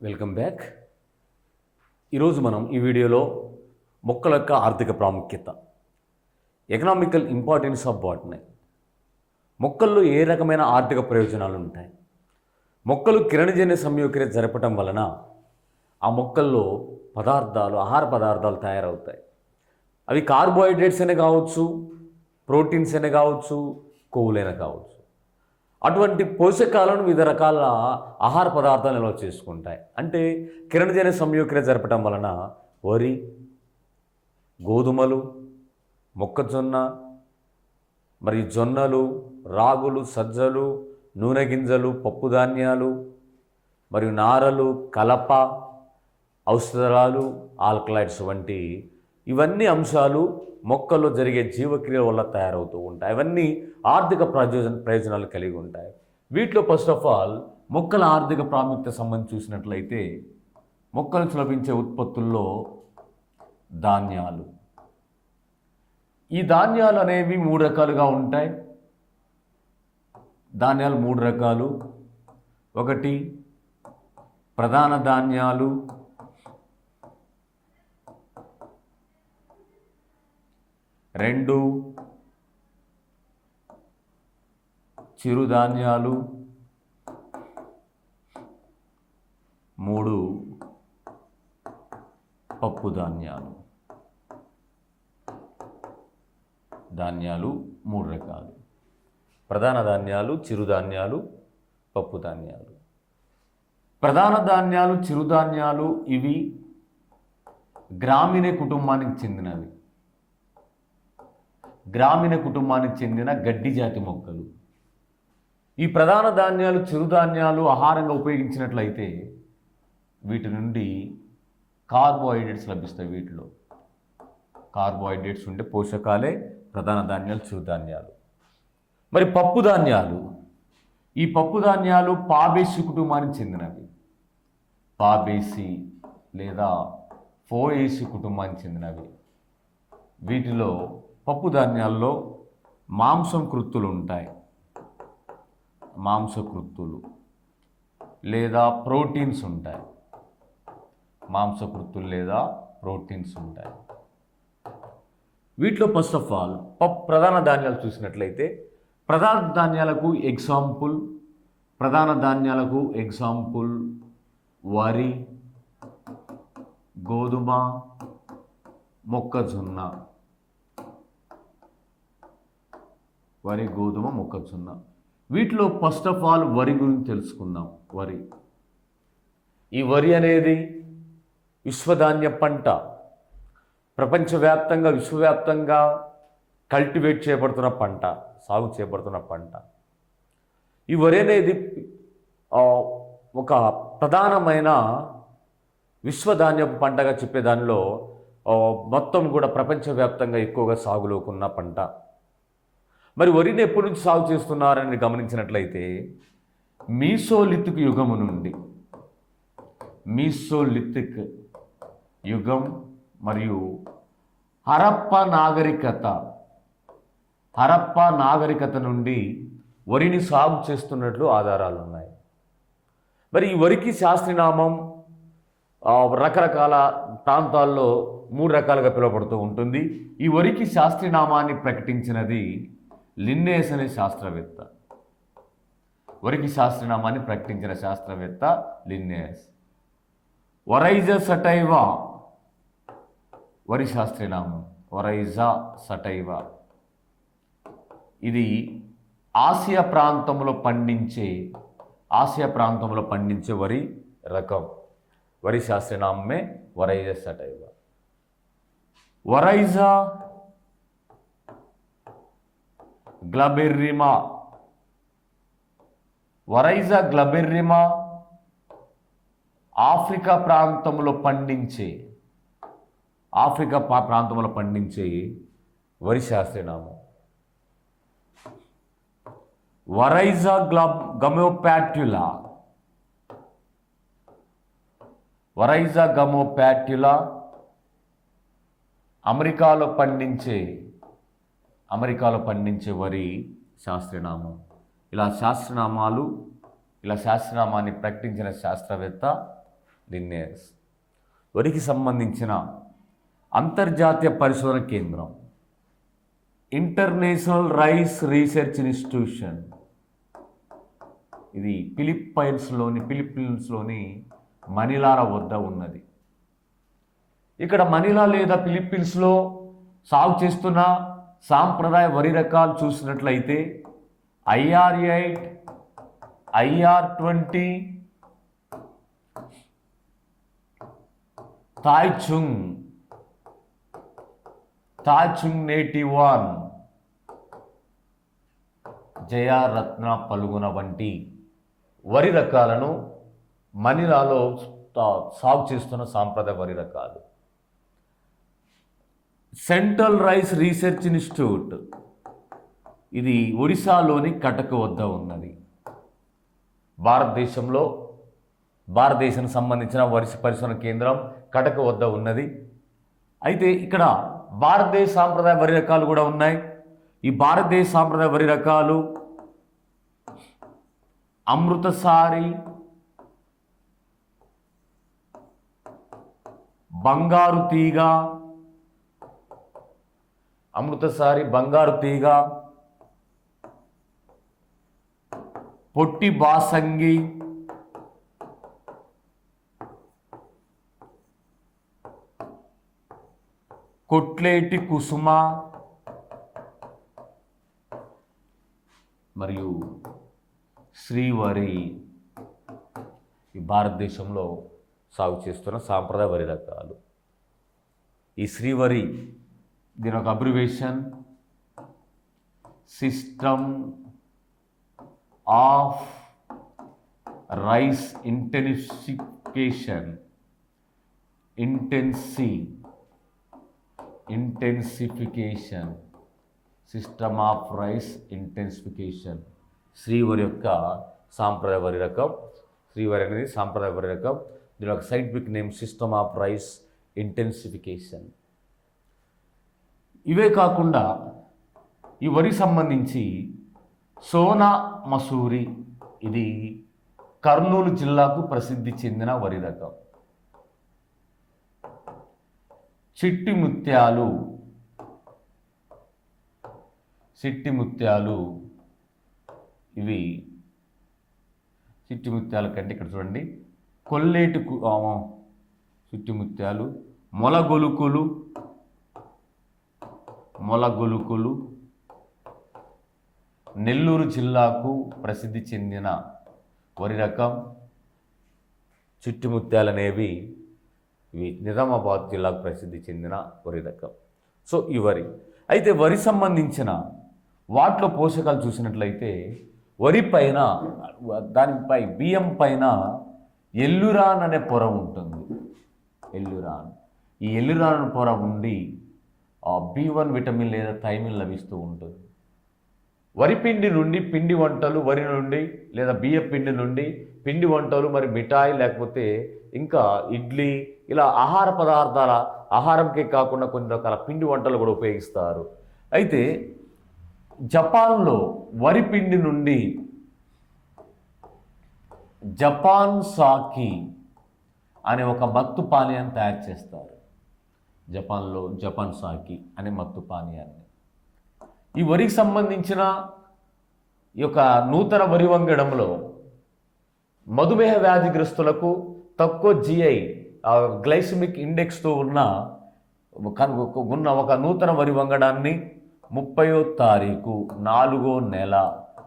Welcome back. ఈరోజు మనం ఈ వీడియోలో మొక్కల యొక్క ఆర్థిక ప్రాముఖ్యత, ఎకనామికల్ ఇంపార్టెన్స్ ఆఫ్ బాటనీ, మొక్కల్లో ఏ రకమైన ఆర్థిక ప్రయోజనాలు ఉంటాయి, మొక్కలు కిరణజన్య సంయోగక్రియ జరపటం వలన ఆ మొక్కల్లో ఆహార పదార్థాలు తయారవుతాయి. అవి కార్బోహైడ్రేట్స్ అయినా కావచ్చు, ప్రోటీన్స్ అయినా కావచ్చు, కొవ్వులైనా కావచ్చు. అటువంటి పోషకాలను వివిధ రకాల ఆహార పదార్థాలు నిల్వ చేసుకుంటాయి. అంటే కిరణజన్య సంయోగక్రియ జరపటం వలన వరి, గోధుమలు, మొక్కజొన్న, మరియు జొన్నలు, రాగులు, సజ్జలు, నూనె గింజలు, పప్పు ధాన్యాలు, మరియు నారలు, కలప, ఔషధాలు, ఆల్కలాయిడ్స్ వంటి ఇవన్నీ అంశాలు మొక్కల్లో జరిగే జీవక్రియ వల్ల తయారవుతూ ఉంటాయి. అవన్నీ ఆర్థిక ప్రయోజనాలు కలిగి ఉంటాయి. వీటిలో ఫస్ట్ ఆఫ్ ఆల్ మొక్కల ఆర్థిక ప్రాముఖ్యత సంబంధించి చూసినట్లయితే మొక్కల నుంచి లభించే ఉత్పత్తుల్లో ధాన్యాలు. ఈ ధాన్యాలు అనేవి 3 రకాలుగా ఉంటాయి. ధాన్యాలు 3 రకాలు. ఒకటి ప్రధాన ధాన్యాలు, 2 చిరుధాన్యాలు, 3 పప్పు ధాన్యాలు. ధాన్యాలు 3 రకాలు: ప్రధాన ధాన్యాలు, చిరుధాన్యాలు, పప్పు ధాన్యాలు. ప్రధాన ధాన్యాలు, చిరుధాన్యాలు ఇవి గ్రామీణ కుటుంబానికి చెందినవి. గ్రామీణ కుటుంబానికి చెందిన గడ్డి జాతి మొక్కలు. ఈ ప్రధాన ధాన్యాలు, చిరుధాన్యాలు ఆహారంగా ఉపయోగించినట్లయితే వీటి నుండి కార్బోహైడ్రేట్స్ లభిస్తాయి. వీటిలో కార్బోహైడ్రేట్స్ ఉండే పోషకాలే ప్రధాన ధాన్యాలు, చిరుధాన్యాలు. మరి పప్పు ధాన్యాలు, ఈ పప్పు ధాన్యాలు పాబేసి కుటుంబానికి చెందినవి. పాబేసి లేదా ఫోయేసి కుటుంబానికి చెందినవి. వీటిలో పప్పు ధాన్యాల్లో మాంసకృత్తులు ఉంటాయి. మాంసకృత్తులు లేదా ప్రోటీన్స్ ఉంటాయి. మాంసకృత్తులు లేదా ప్రోటీన్స్ ఉంటాయి. వీటిలో ఫస్ట్ ఆఫ్ ఆల్ ప్రధాన ధాన్యాలు చూసినట్లయితే ప్రధాన ధాన్యాలకు ఎగ్జాంపుల్ వరి, గోధుమ, మొక్కజొన్న. వరి, గోధుమ, మొక్కజొన్న. వీటిలో ఫస్ట్ ఆఫ్ ఆల్ వరి గురించి తెలుసుకుందాం. ఈ వరి అనేది విశ్వధాన్య పంట. విశ్వవ్యాప్తంగా కల్టివేట్ చేయబడుతున్న పంట, సాగు చేయబడుతున్న పంట. ఈ వరి అనేది ఒక ప్రధానమైన విశ్వధాన్యపు పంటగా చెప్పే దానిలో మొత్తం కూడా ప్రపంచవ్యాప్తంగా ఎక్కువగా సాగులోకి ఉన్న పంట. మరి వరిని ఎప్పటి నుంచి సాగు చేస్తున్నారని గమనించినట్లయితే మీసోలిథిక్ యుగము నుండి, మీసోలిథిక్ యుగం మరియు హరప్పా నాగరికత నుండి వరిని సాగు చేస్తున్నట్లు ఆధారాలు ఉన్నాయి. మరి ఈ వరికి శాస్త్రీయనామం రకరకాల ప్రాంతాల్లో 3 రకాలుగా పిలువబడుతూ ఉంటుంది. ఈ వరికి శాస్త్రీయనామాన్ని ప్రకటించినది లిన్నేయస్ అనే శాస్త్రవేత్త. వరికి శాస్త్రనామాన్ని ప్రకటించిన శాస్త్రవేత్త లిన్నేయస్. ఒరైజా సటైవా వరి శాస్త్రనామం. ఒరైజా సటైవా ఇది ఆసియా ప్రాంతంలో పండించే వరి రకం. వరి శాస్త్రనామే ఒరైజా సటైవా. ఒరైజా గ్లబెర్రిమా ఆఫ్రికా ప్రాంతంలో పండించే వరి శాస్త్రనామం. ఒరైజా గమోపాట్యులా అమెరికాలో పండించే వరి శాస్త్రనామం. ఇలా శాస్త్రనామాన్ని ప్రకటించిన శాస్త్రవేత్త దీన్నే వరికి సంబంధించిన అంతర్జాతీయ పరిశోధన కేంద్రం ఇంటర్నేషనల్ రైస్ రీసెర్చ్ ఇన్స్టిట్యూషన్. ఇది ఫిలిప్పీన్స్లోని మనీలా వద్ద ఉన్నది. ఇక్కడ మనీలా లేదా ఫిలిప్పీన్స్లో సాగు చేస్తున్న సాంప్రదాయ వరి రకాలు చూసినట్లయితే IR8, IR20, తాయ్చుంగ్ నేటివ్ 1, జయరత్న పలుగున వంటి వరి రకాలను మనీలాలో సాగు చేస్తున్న సాంప్రదాయ వరి రకాలు. సెంట్రల్ రైస్ రీసెర్చ్ ఇన్స్టిట్యూట్, ఇది ఒడిశాలోని కటక్ వద్ద ఉన్నది. భారతదేశానికి సంబంధించిన వరి పరిశోధన కేంద్రం కటక్ వద్ద ఉన్నది. అయితే ఇక్కడ భారతదేశ సాంప్రదాయ వరి రకాలు కూడా ఉన్నాయి. ఈ భారతదేశ సాంప్రదాయ వరి రకాలు అమృతసారి, బంగారు తీగ, పొట్టి బాసంగి, కొట్లేటి కుసుమ మరియు శ్రీవరి ఈ భారతదేశంలో సాగు చేస్తున్న సాంప్రదాయ వరి రకాలు. ఈ శ్రీవరి దీని ఒక abbreviation system of rice intensification system of rice intensification. Srivari యొక్క సాంప్రదాయ వరి రకం. శ్రీవరి అనేది సాంప్రదాయ వరి రకం. దీని ఒక scientific name system of rice intensification. ఇవే కాకుండా ఈ వరి సంబంధించి సోనా మసూరి, ఇది కర్నూలు జిల్లాకు ప్రసిద్ధి చెందిన వరి రకం. చిట్టి ముత్యాలు ఇవి చిట్టి ముత్యాల కంటే ఇక్కడ చూడండి కొల్లేటి చిట్టి ముత్యాలు, మొలగొలుకులు నెల్లూరు జిల్లాకు ప్రసిద్ధి చెందిన వరి రకం. చిట్టి ముత్యాలు అనేవి ఇవి నిజామాబాద్ జిల్లాకు ప్రసిద్ధి చెందిన వరి రకం. సో ఈ వరి అయితే వరి సంబంధించిన వాటిలో పోషకాలు చూసినట్లయితే వరి పైన దానిపై బియ్యం పైన ఎల్లురాన్ అనే పొర ఉంటుంది. ఈ ఎల్లురాన్ పొర ఉండి B1 విటమిన్ లేదా థైమిన్ లభిస్తూ ఉంటుంది. వరి పిండి నుండి పిండి వంటలు, వరి నుండి లేదా బియ్య పిండి నుండి పిండి వంటలు, మరి మిఠాయి లేకపోతే ఇంకా ఇడ్లీ, ఇలా ఆహార పదార్థాల ఆహారంకే కాకుండా కొన్ని రకాల పిండి వంటలు కూడా ఉపయోగిస్తారు. అయితే జపాన్లో వరి పిండి నుండి జపాన్ సాకి అనే ఒక మత్తు పానీయాన్ని తయారు చేస్తారు. జపాన్లో జపాన్ సాకి అనే మత్తు పానీయాన్ని. ఈ వరికి సంబంధించిన ఈ యొక్క నూతన వరి వంగడంలో మధుమేహ వ్యాధిగ్రస్తులకు తక్కువ GI గ్లైసిమిక్ ఇండెక్స్తో ఉన్న ఒక నూతన వరి వంగడాన్ని 30వ తారీఖు 4వ నెల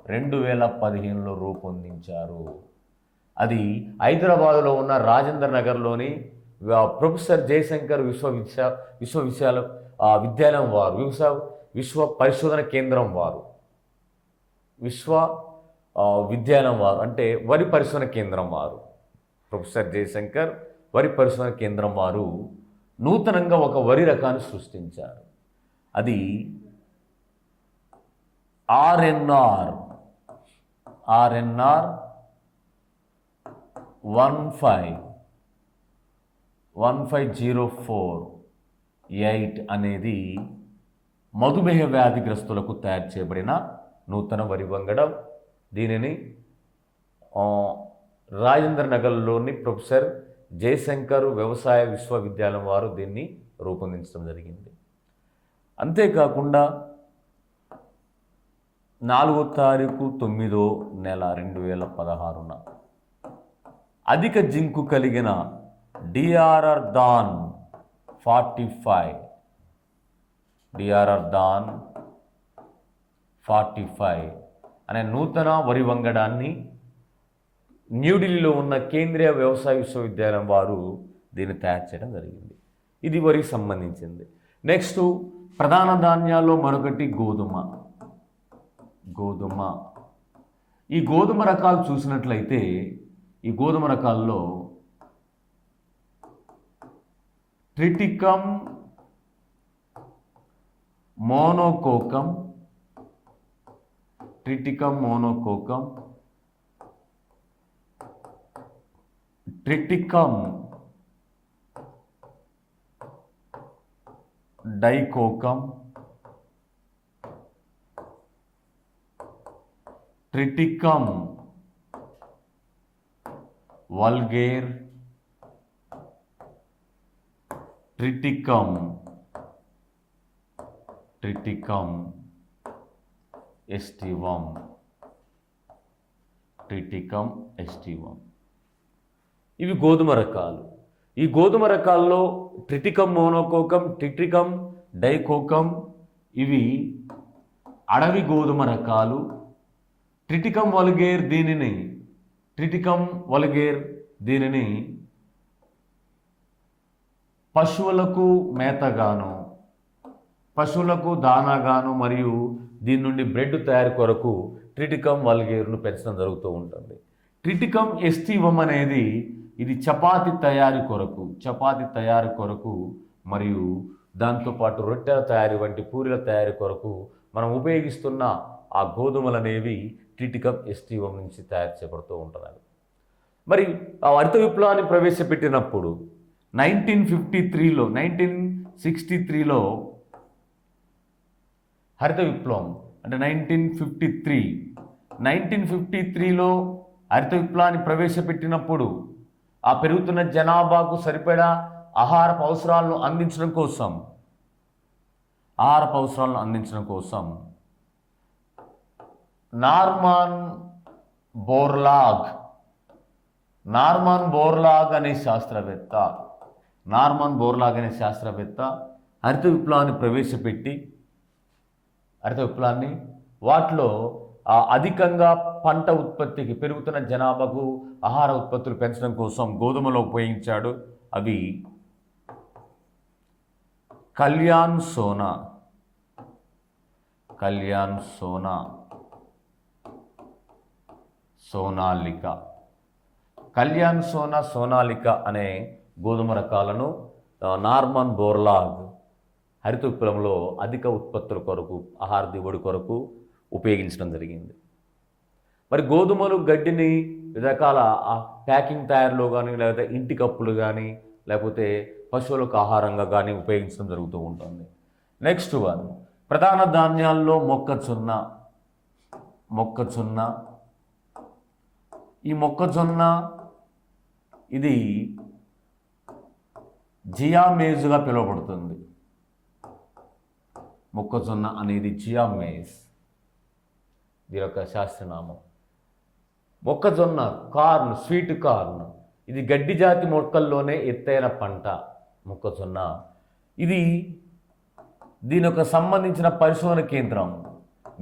2015లో రూపొందించారు. అది హైదరాబాదులో ఉన్న రాజేంద్ర నగర్లోని ప్రొఫెసర్ జయశంకర్ విశ్వవిద్యాలయం వారు, విశ్వ పరిశోధన కేంద్రం వారు, విశ్వవిద్యాలయం వారు అంటే వరి పరిశోధన కేంద్రం వారు, ప్రొఫెసర్ జయశంకర్ వరి పరిశోధన కేంద్రం వారు నూతనంగా ఒక వరి రకాన్ని సృష్టించారు. అది RNR 15048 అనేది మధుమేహ వ్యాధిగ్రస్తులకు తయారు చేయబడిన నూతన వరి వంగడం. దీనిని రాజేంద్ర నగర్లోని ప్రొఫెసర్ జయశంకర్ వ్యవసాయ విశ్వవిద్యాలయం వారు దీన్ని రూపొందించడం జరిగింది. అంతేకాకుండా 4వ తారీఖు 9వ నెల 2016న అధిక జింకు కలిగిన డిఆర్ఆర్ దాన్ 45 అనే నూతన వరి వంగడాన్ని న్యూఢిల్లీలో ఉన్న కేంద్రీయ వ్యవసాయ విశ్వవిద్యాలయం వారు దీన్ని తయారు చేయడం జరిగింది. ఇది వరికి సంబంధించింది. నెక్స్ట్ ప్రధాన ధాన్యాల్లో మరొకటి గోధుమ. ఈ గోధుమ రకాలు చూసినట్లయితే ఈ గోధుమ రకాల్లో Triticum monococcum, Triticum dicoccum, Triticum vulgare, Triticum aestivum. ఇవి గోధుమ రకాలు. ఈ గోధుమ రకాల్లో ట్రిటికమ్ మోనోకోకమ్, ట్రిటికమ్ డైకోకమ్ ఇవి అడవి గోధుమ రకాలు. ట్రిటికమ్ వల్గేర్ దీనిని పశువులకు మేతగాను, పశువులకు దానాగాను మరియు దీని నుండి బ్రెడ్ తయారు కొరకు ట్రిటికమ్ వల్గేర్ను పెంచడం జరుగుతూ ఉంటుంది. ట్రిటికమ్ ఎస్టివం అనేది ఇది చపాతి తయారీ కొరకు మరియు దాంతోపాటు రొట్టెల తయారీ వంటి పూరీల తయారీ కొరకు మనం ఉపయోగిస్తున్న ఆ గోధుమలు అనేవి ట్రిటికమ్ ఎస్టివం నుంచి తయారు చేయబడుతూ ఉంటున్నాయి. మరి ఆ హరిత విప్లవాన్ని ప్రవేశపెట్టినప్పుడు 1963లో హరిత విప్లవం అంటే 1953లో హరిత విప్లవాన్ని ప్రవేశపెట్టినప్పుడు ఆ పెరుగుతున్న జనాభాకు సరిపడా ఆహారపు అవసరాలను అందించడం కోసం నార్మన్ బోర్లాగ్ అనే శాస్త్రవేత్త హరిత విప్లవాన్ని ప్రవేశపెట్టి వాటిలో అధికంగా పంట ఉత్పత్తికి పెరుగుతున్న జనాభాకు ఆహార ఉత్పత్తులు పెంచడం కోసం గోధుమలో ఉపయోగించాడు. అవి కళ్యాణ్ సోనాలిక అనే గోధుమ రకాలను నార్మన్ బోర్లాగ్ హరిత విప్లవంలో అధిక ఉత్పత్తుల కొరకు, ఆహార దిగుబడి కొరకు ఉపయోగించడం జరిగింది. మరి గోధుమలు గడ్డిని వివిధ రకాల ప్యాకింగ్ తయారీలో కానీ, లేకపోతే ఇంటి కప్పులు కానీ, లేకపోతే పశువులకు ఆహారంగా కానీ ఉపయోగించడం జరుగుతూ ఉంటుంది. నెక్స్ట్ వన్ ప్రధాన ధాన్యాల్లో మొక్కజొన్న. ఈ మొక్కజొన్న ఇది జియామేజ్గా పిలువబడుతుంది. మొక్కజొన్న అనేది జియామేజ్ దీని యొక్క శాస్త్రనామం. మొక్కజొన్న స్వీట్ కార్న్ ఇది గడ్డి జాతి మొక్కల్లోనే ఎత్తైన పంట. మొక్కజొన్న దీని యొక్క సంబంధించిన పరిశోధన కేంద్రం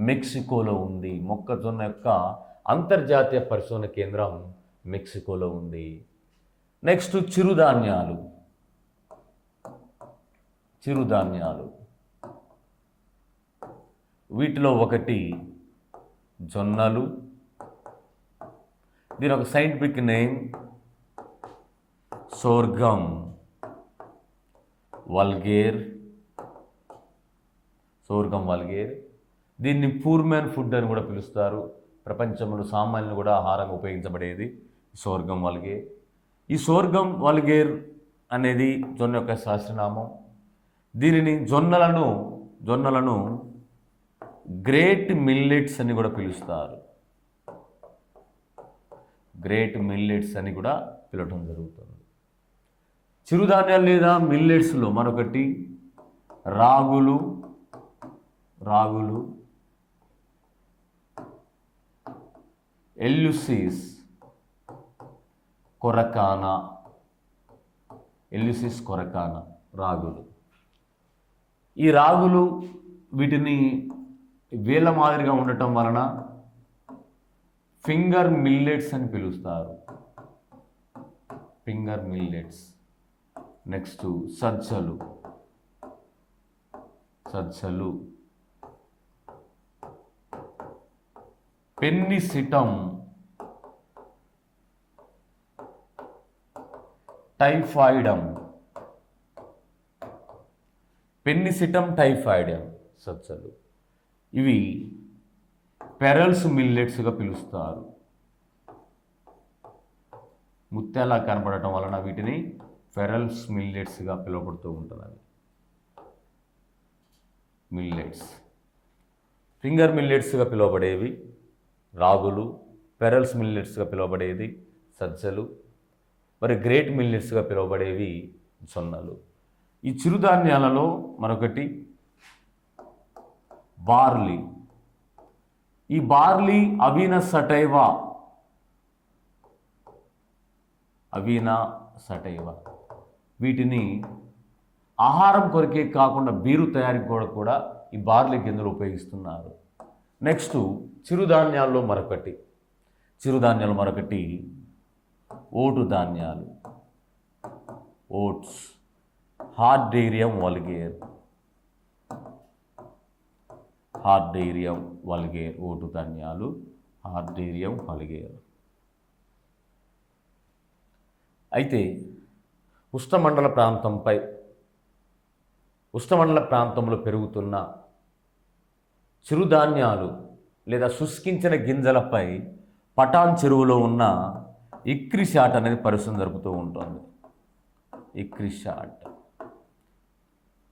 మెక్సికోలో ఉంది. మొక్కజొన్న యొక్క అంతర్జాతీయ పరిశోధన కేంద్రం మెక్సికోలో ఉంది. నెక్స్ట్ చిరుధాన్యాలు. వీటిలో ఒకటి జొన్నలు. దీని ఒక సైంటిఫిక్ నేమ్ సోర్గం వల్గేర్. దీన్ని పూర్మెన్ ఫుడ్ అని కూడా పిలుస్తారు. ప్రపంచంలో సామాన్యులు కూడా ఆహారంగా ఉపయోగించబడేది సోర్గం వల్గేర్. ఈ సోర్గం వల్గేర్ అనేది జొన్న యొక్క శాస్త్రనామం. దీనిని జొన్నలను గ్రేట్ మిల్లెట్స్ అని కూడా పిలుస్తారు. గ్రేట్ మిల్లెట్స్ అని కూడా పిలవటం జరుగుతుంది. చిరుధాన్యాలు లేదా మిల్లెట్స్లో మరొకటి రాగులు, ఎల్యుసిస్ కొరకానా, రాగులు. ఈ రాగులు వీటిని వేల మాదిరిగా ఉండటం వలన ఫింగర్ మిల్లెట్స్ అని పిలుస్తారు. నెక్స్ట్ సజ్జలు, పెన్నిసిటమ్, టైఫాయిడమ్, సజ్జలు. ఇవి పెరల్స్ మిల్లెట్స్గా పిలుస్తారు. ముత్యాలా కనపడటం వలన వీటిని పెరల్స్ మిల్లెట్స్గా పిలువబడుతూ ఉంటున్నది. ఫింగర్ మిల్లెట్స్గా పిలువబడేవి రాగులు, పెరల్స్ మిల్లెట్స్గా పిలువబడేది సజ్జలు, మరి గ్రేట్ మిల్లెట్స్గా పిలువబడేవి జొన్నలు. ఈ చిరుధాన్యాలలో మరొకటి బార్లీ. ఈ బార్లీ అవీనా సటైవా వీటిని ఆహారం కొరకే కాకుండా బీరు తయారీకి కూడా ఈ బార్లీ గింజలు ఉపయోగిస్తున్నారు. నెక్స్ట్ చిరుధాన్యాల్లో మరొకటి ఓటు ధాన్యాలు, ఓట్స్, హార్డేరియం వల్గేర్, ఓటు ధాన్యాలు, హార్డేరియం వల్గేర్. అయితే ఉష్ణమండల ప్రాంతంలో పెరుగుతున్న చిరుధాన్యాలు లేదా శుష్కించిన గింజలపై పటాన్ చెరువులో ఉన్న ఇక్రిసాట్ అనేది పరిశోధన జరుపుతూ ఉంటుంది.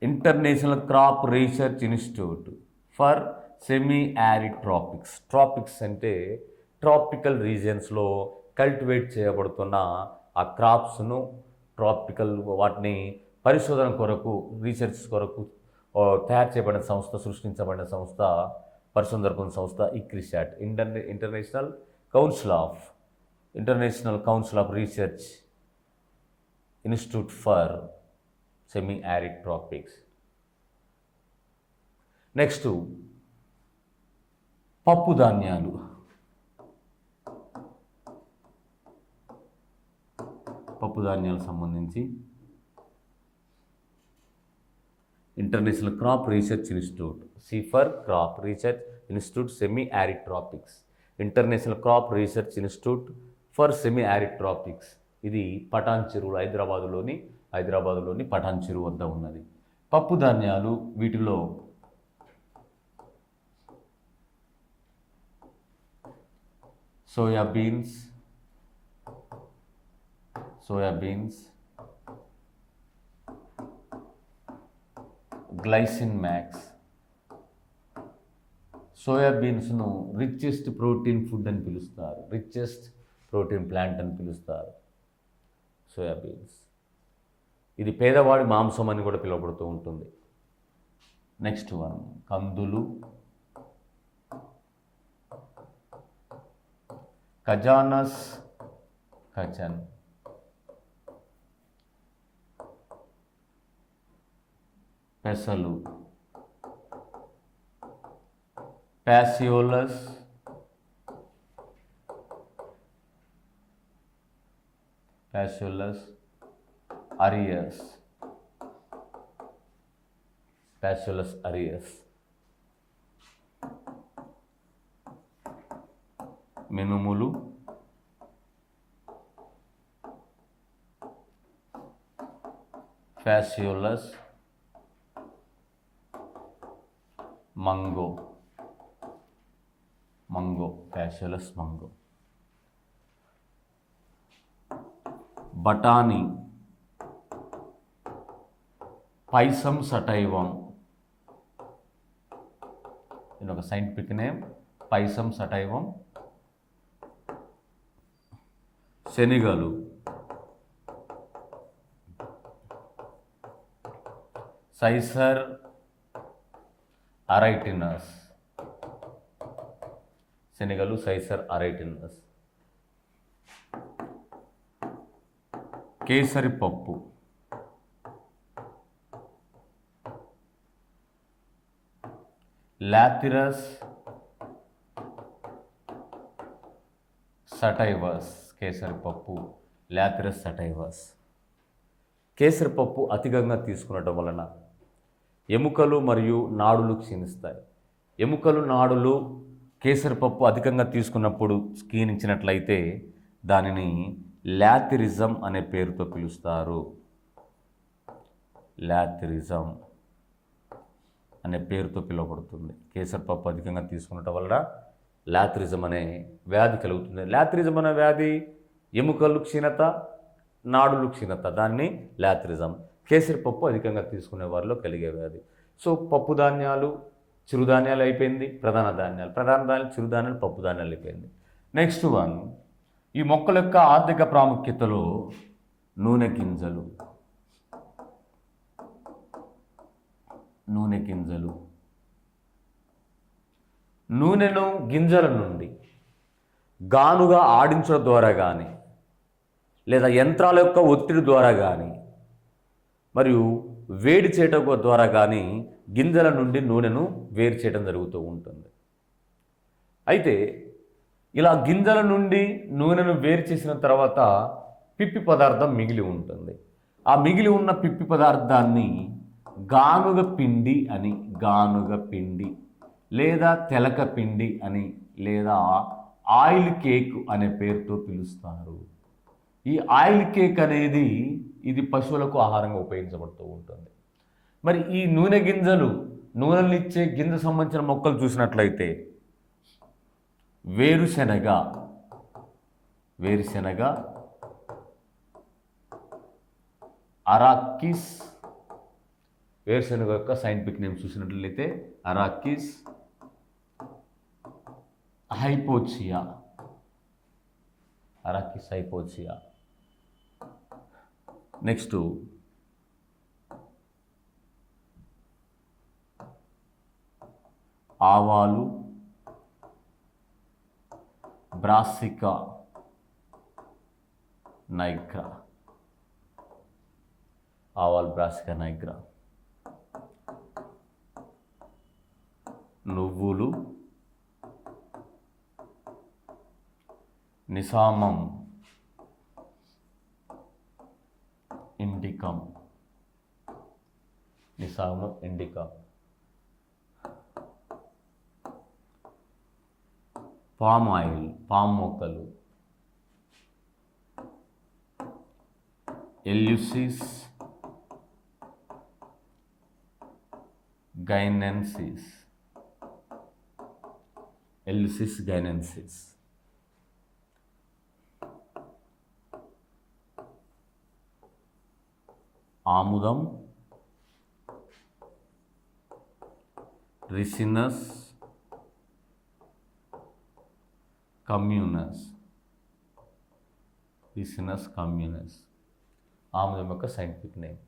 International crop research institute for semi arid tropics అంటే ట్రాపికల్ రీజియన్స్లో కల్టివేట్ చేయబడుతున్న ఆ క్రాప్స్ను వాటిని పరిశోధన కొరకు, రీసెర్చ్ కొరకు తయారు చేయబడిన సంస్థ, సృష్టించబడిన సంస్థ, పరిశోధన జరుపుతున్న సంస్థ ICRISAT, international council of research institute for semi arid tropics. Next పప్పు ధాన్యాలు. సంబంధించి international crop research institute, for crop research institute semi arid tropics, international crop research institute for semi arid tropics. ఇది పటాన్ చెరువు, హైదరాబాదులోని పటాన్ చెరువు వద్ద ఉన్నది. పప్పు ధాన్యాలు వీటిలో సోయాబీన్స్, గ్లైసిన్ మ్యాక్స్. సోయాబీన్స్ను రిచెస్ట్ ప్రోటీన్ ఫుడ్ అని పిలుస్తారు, రిచెస్ట్ ప్రోటీన్ ప్లాంట్ అని పిలుస్తారు సోయాబీన్స్. ఇది పేదవాడి మాంసం అని కూడా పిలువబడుతూ ఉంటుంది. నెక్స్ట్ వన్ కందులు, కచన్, పెసలు, ప్యాసియోలస్, అరియస్, మినుములు, ఫ్యాసియోలస్, మంగో, ఫ్యాసియోలస్ మంగో. బఠానీ, పైసమ్ సటైవం, ఇది ఒక సైంటిఫిక్ నేమ్, పైసమ్ సటైవం. శనగలు, సైసర్ అరైటినస్, శనగలు సైసర్ అరైటినస్. కేసరి పప్పు, లాథిరస్ సటైవస్, కేసరి పప్పు లాథిరస్ సటైవస్. కేసరి పప్పు అధికంగా తీసుకునడం వలన ఎముకలు మరియు నాడులు క్షీణిస్తాయి. ఎముకలు నాడులు కేసరిపప్పు అధికంగా తీసుకున్నప్పుడు క్షీణించినట్లయితే దానిని లాథిరిజం అనే పేరుతో పిలుస్తారు. లాథిరిజం అనే పేరుతో పిలువబడుతుంది. కేసరిపప్పు అధికంగా తీసుకునటం వలన లాథిరిజం అనే వ్యాధి కలుగుతుంది. లాథిరిజం అనే వ్యాధి ఎముకలు క్షీణత, నాడులు క్షీణత, దాన్ని లాథిరిజం. కేసరిపప్పు అధికంగా తీసుకునే వారిలో కలిగే వ్యాధి. సో పప్పు ధాన్యాలు, చిరుధాన్యాలు అయిపోయింది. ప్రధాన ధాన్యాలు చిరుధాన్యాలు, పప్పు ధాన్యాలు అయిపోయింది. నెక్స్ట్ వన్, ఈ మొక్కల యొక్క ఆర్థిక ప్రాముఖ్యతలో నూనె గింజలు. నూనె గింజలు, నూనెను గింజల నుండి గానుగా ఆడించడం ద్వారా కానీ, లేదా యంత్రాల యొక్క ఒత్తిడి ద్వారా కానీ, మరియు వేడి చేయటం ద్వారా కానీ గింజల నుండి నూనెను వేరు చేయడం జరుగుతూ ఉంటుంది. అయితే ఇలా గింజల నుండి నూనెను వేరు చేసిన తర్వాత పిప్పి పదార్థం మిగిలి ఉంటుంది. ఆ మిగిలి ఉన్న పిప్పి పదార్థాన్ని గానుగ పిండి అని, గానుగ పిండి లేదా తెలక పిండి అని, లేదా ఆయిల్ కేక్ అనే పేరుతో పిలుస్తారు. ఈ ఆయిల్ కేక్ అనేది ఇది పశువులకు ఆహారంగా ఉపయోగించబడుతూ ఉంటుంది. మరి ఈ నూనె గింజలు, నూనెనిచ్చే గింజ సంబంధించిన మొక్కలు చూసినట్లయితే వేరుశెనగ, అరాకిస్, వేరుశెనగ యొక్క సైంటిఫిక్ నేమ్ చూసినట్లయితే అరాకిస్ హైపోచియా, అరాకిస్ హైపోచియా. నెక్స్ట్ ఆవాలు, బ్రాసికా నైగ్రా, ఆవాలు బ్రాసికా నైగ్రా. నువ్వులు నిసామం ఇండికం, నిసామం ఇండికా. పామ్ ఆయిల్, పామ్ మొక్కలు ఎల్యూసిస్ గైనెన్సిస్, ఎల్యూసిస్ గైనెన్సిస్. ఆముదం రిసినస్ కమ్యూనస్, రిసినస్ కమ్యూనస్ ఆముదం యొక్క సైంటిఫిక్ నేమ్.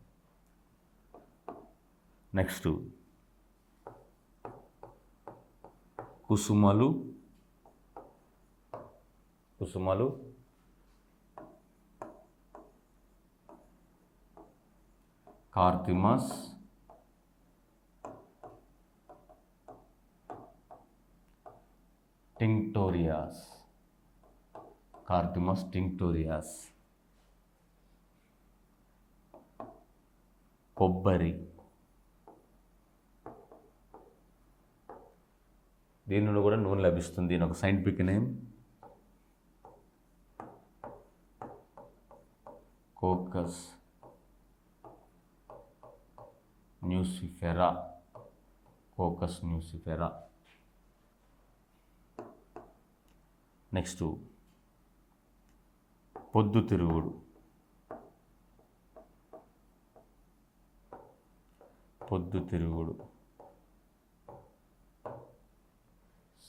నెక్స్ట్ కుసుమలు, కార్తిమస్, టింక్టోరియాస్, కార్తిమస్ టింక్టోరియాస్. కొబ్బరి, దీని నుండి కూడా నూనె లభిస్తుంది. దీని ఒక scientific name coccus nucifera, coccus nucifera. Next పొద్దుతిరుగుడు,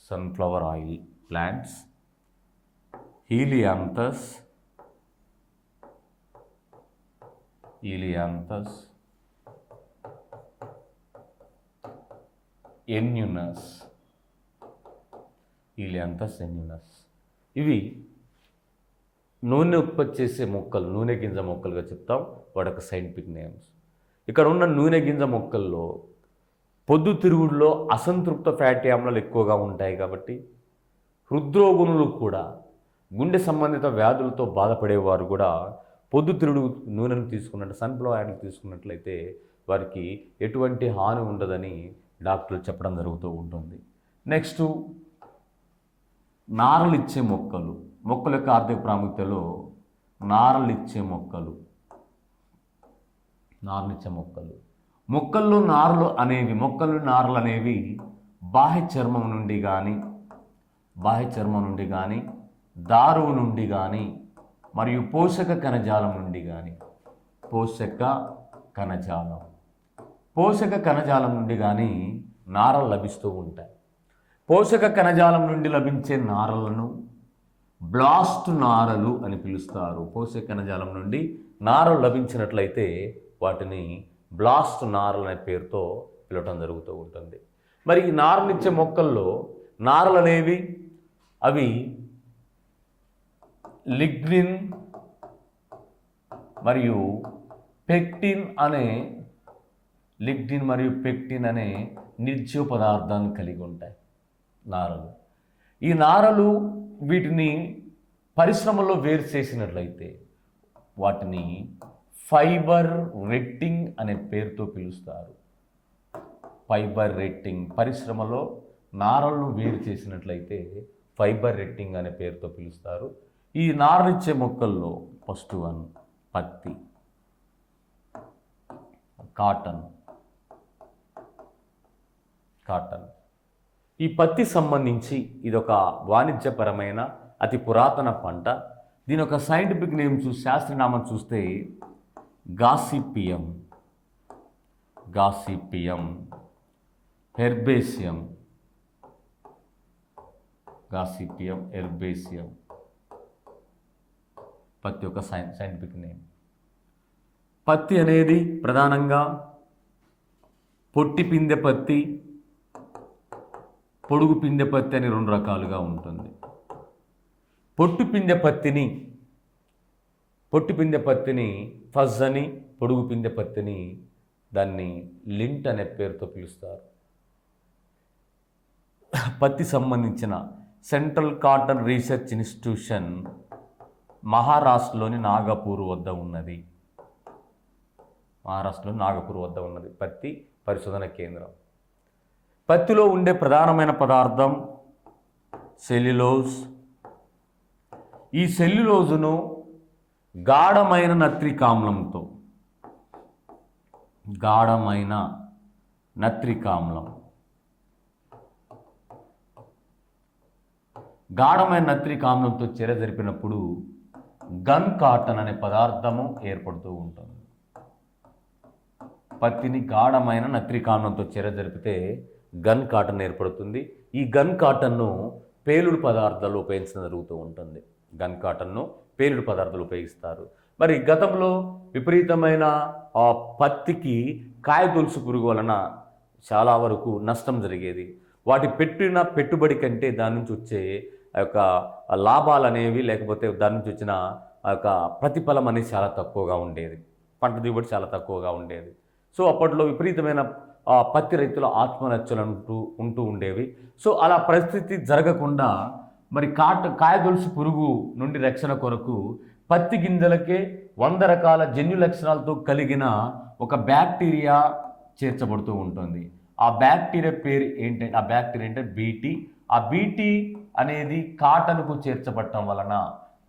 సన్ఫ్లవర్ ఆయిల్ ప్లాంట్స్, హీలియాంథస్, ఎన్యునస్, ఈలియాంథస్ ఎన్యునస్. ఇవి నూనె ఉత్పత్తి చేసే మొక్కలు, నూనె గింజ మొక్కలుగా చెప్తాం. వాటి యొక్క సైంటిఫిక్ నేమ్స్. ఇక్కడ ఉన్న నూనె గింజ మొక్కల్లో పొద్దుతిరుగుడులో అసంతృప్త ఫ్యాటీ ఆమ్లాలు ఎక్కువగా ఉంటాయి కాబట్టి హృద్రోగుణులు కూడా, గుండె సంబంధిత వ్యాధులతో బాధపడేవారు కూడా పొద్దుతిరుగుడు నూనెను తీసుకున్నట్టు, సన్ఫ్లవర్ ఆయిల్ తీసుకున్నట్లయితే వారికి ఎటువంటి హాని ఉండదని డాక్టర్లు చెప్పడం జరుగుతూ ఉంటుంది. నెక్స్ట్, నారలు ఇచ్చే మొక్కలు. మొక్కల యొక్క ఆర్థిక ప్రాముఖ్యతలో నారలు ఇచ్చే మొక్కలు, నారనిచ్చే మొక్కలు. మొక్కల్లో నారలు అనేవి బాహ్య చర్మం నుండి కానీ దారువు నుండి కానీ మరియు పోషక కణజాలం నుండి కానీ నారలు లభిస్తూ ఉంటాయి. పోషక కణజాలం నుండి లభించే నారలను బ్లాస్ట్ నారలు అని పిలుస్తారు. పోషక కణజాలం నుండి నారలు లభించినట్లయితే వాటిని బ్లాస్ట్ నారలు అనే పేరుతో పిలవటం జరుగుతూ ఉంటుంది. మరి ఈ నారనిచ్చే మొక్కల్లో నారలు అనేవి అవి లిగ్నిన్ మరియు పెక్టిన్ అనే నిర్జీవ పదార్థాన్ని కలిగి ఉంటాయి నారలు. ఈ నారలు వీటిని పరిశ్రమలో వేరు చేసినట్లయితే వాటిని ఫైబర్ రెట్టింగ్ అనే పేరుతో పిలుస్తారు. ఫైబర్ రెట్టింగ్, పరిశ్రమలో నారలను వేరు చేసినట్లయితే ఫైబర్ రెట్టింగ్ అనే పేరుతో పిలుస్తారు. ఈ నారనిచ్చే మొక్కల్లో ఫస్ట్ వన్ పత్తి, కాటన్. ఈ పత్తి సంబంధించి ఇదొక వాణిజ్యపరమైన అతి పురాతన పంట. దీని యొక్క సైంటిఫిక్ నేమ్ శాస్త్రనామం చూస్తే గాసిపియం హెర్బేసియం. పత్తి యొక్క సైంటిఫిక్ నేమ్. పత్తి అనేది ప్రధానంగా పొట్టి పిందె పత్తి, పొడుగు పిందె పత్తి అని రెండు రకాలుగా ఉంటుంది. పొట్టి పిందె పత్తిని ఫజ్ అని, పొడుగు పిందె పత్తిని దాన్ని లింట్ అనే పేరుతో పిలుస్తారు. పత్తి సంబంధించిన సెంట్రల్ కాటన్ రీసెర్చ్ ఇన్స్టిట్యూషన్ మహారాష్ట్రలోని నాగపూర్ వద్ద ఉన్నది. పత్తి పరిశోధన కేంద్రం. పత్తిలో ఉండే ప్రధానమైన పదార్థం సెల్యులోజ్. ఈ సెల్యులోజును గాఢమైన నత్రిక్ ఆమ్లంతో చర్య జరిపినప్పుడు గన్ కాటన్ అనే పదార్థము ఏర్పడుతూ ఉంటుంది. పత్తిని గాఢమైన నత్రిక్ ఆమ్లంతో చర్య జరిపితే గన్ కాటన్ ఏర్పడుతుంది. ఈ గన్ కాటన్ను పేలుడు పదార్థాలు ఉపయోగించడం జరుగుతూ ఉంటుంది. ఉపయోగిస్తారు. మరి గతంలో విపరీతమైన పత్తికి కాయతొలుసు పురుగు వలన చాలా వరకు నష్టం జరిగేది. వాటి పెట్టిన పెట్టుబడి కంటే దాని నుంచి వచ్చే ఆ యొక్క లాభాలు అనేవి, లేకపోతే దాని నుంచి వచ్చిన ఆ యొక్క ప్రతిఫలం అనేది చాలా తక్కువగా ఉండేది. పంట దిగుబడి చాలా తక్కువగా ఉండేది. సో అప్పట్లో విపరీతమైన పత్తి రైతుల ఆత్మహత్యలు ఉంటూ ఉండేవి. సో అలా పరిస్థితి జరగకుండా మరి కాయదొలుసు పురుగు నుండి రక్షణ కొరకు పత్తి గింజలకే 100 రకాల జన్యు లక్షణాలతో కలిగిన ఒక బ్యాక్టీరియా చేర్చబడుతూ ఉంటుంది. ఆ బ్యాక్టీరియా పేరు ఏంటంటే బీటీ. ఆ బీటీ అనేది కాటన్కు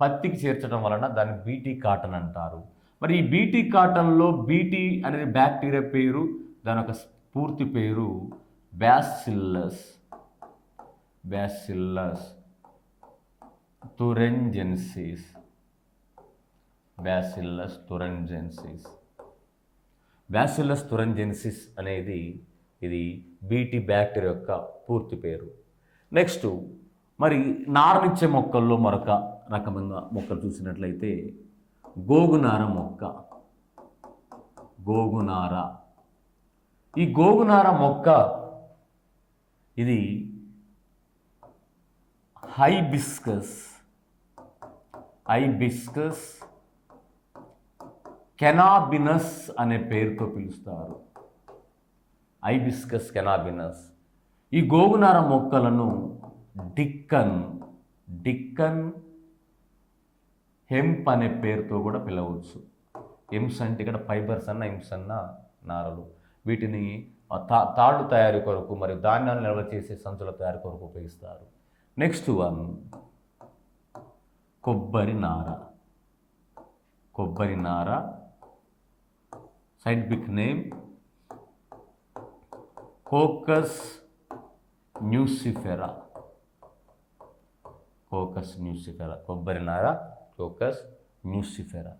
పత్తికి చేర్చడం వలన దాన్ని బీటీ కాటన్ అంటారు. మరి ఈ బీటీ కాటన్లో బీటీ అనేది బ్యాక్టీరియా పేరు, దాని యొక్క పూర్తి పేరు బ్యాసిల్లస్ తురెంజెన్సిస్. బ్యాసిల్లస్ తురెంజెన్సిస్ అనేది ఇది బీటీ బ్యాక్టీరియా యొక్క పూర్తి పేరు. నెక్స్ట్, మరి నారనిచ్చే మొక్కల్లో మరొక రకమైన మొక్కలు చూసినట్లయితే గోగునార మొక్క. ఈ గోగునార మొక్క ఇది హైబిస్కస్ కెనాబినస్ అనే పేరుతో పిలుస్తారు. హైబిస్కస్ కెనాబినస్. ఈ గోగునార మొక్కలను డిక్కన్ హెంప్ అనే పేరుతో కూడా పిలవచ్చు. హెమ్స్ అంటే ఇక్కడ ఫైబర్స్ అన్న హెమ్స్ అన్న నారలు. వీటిని తాళ్ళు తయారీ కొరకు మరియు ధాన్యాలు నిల్వ చేసే సంచుల తయారీ కొరకు ఉపయోగిస్తారు. నెక్స్ట్ వన్ కొబ్బరి నార. Scientific name coccus nucifera. కొబ్బరి నార కోకస్ న్యూసిఫెరా.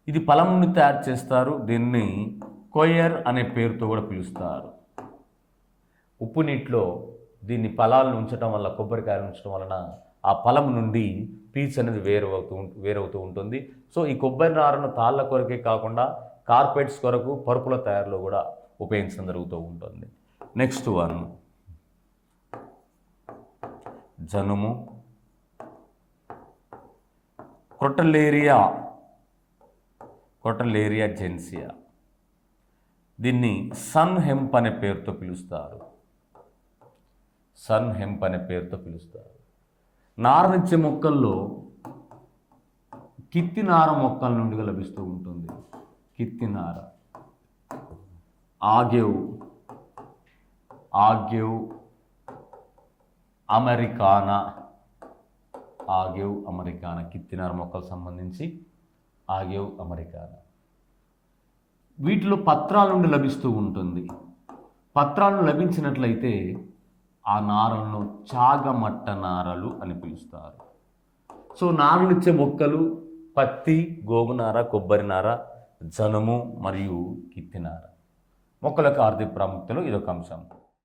ఇది ఫలం నుండి తయారు చేస్తారు. దీన్ని కొయర్ అనే పేరుతో కూడా పిలుస్తారు. ఉప్పు నీటిలో దీన్ని ఫలాలను ఉంచడం వల్ల, కొబ్బరికాయలు ఉంచడం వలన ఆ ఫలం నుండి పీచ్ అనేది వేరవుతూ ఉంటుంది. సో ఈ కొబ్బరి నారను తాళ్ళ కొరకే కాకుండా కార్పెట్స్ కొరకు, పరుపుల తయారీలో కూడా ఉపయోగించడం జరుగుతూ ఉంటుంది. నెక్స్ట్ వన్ జనుము. క్రొటలేరియా జెన్సియా. దీన్ని సన్ హెంప్ అనే పేరుతో పిలుస్తారు. నారనిచ్చే మొక్కల్లో కిత్తి నార మొక్కల నుండి లభిస్తూ ఉంటుంది. కిత్తి నార. ఆగేవ్ అమెరికానా. కిత్తి నార మొక్కలకు సంబంధించి ఆగేవ్ అమెరికానా. వీటిలో పత్రాల నుండి లభిస్తూ ఉంటుంది. పత్రాలను లభించినట్లయితే ఆ నారలను చాగమట్ట నారలు అని పిలుస్తారు. సో నారనిచ్చే మొక్కలు పత్తి, గోగునార, కొబ్బరి నార, జనుము మరియు కిత్తినార. మొక్కలకు ఆర్థిక ప్రాముఖ్యతలో ఇదొక అంశం.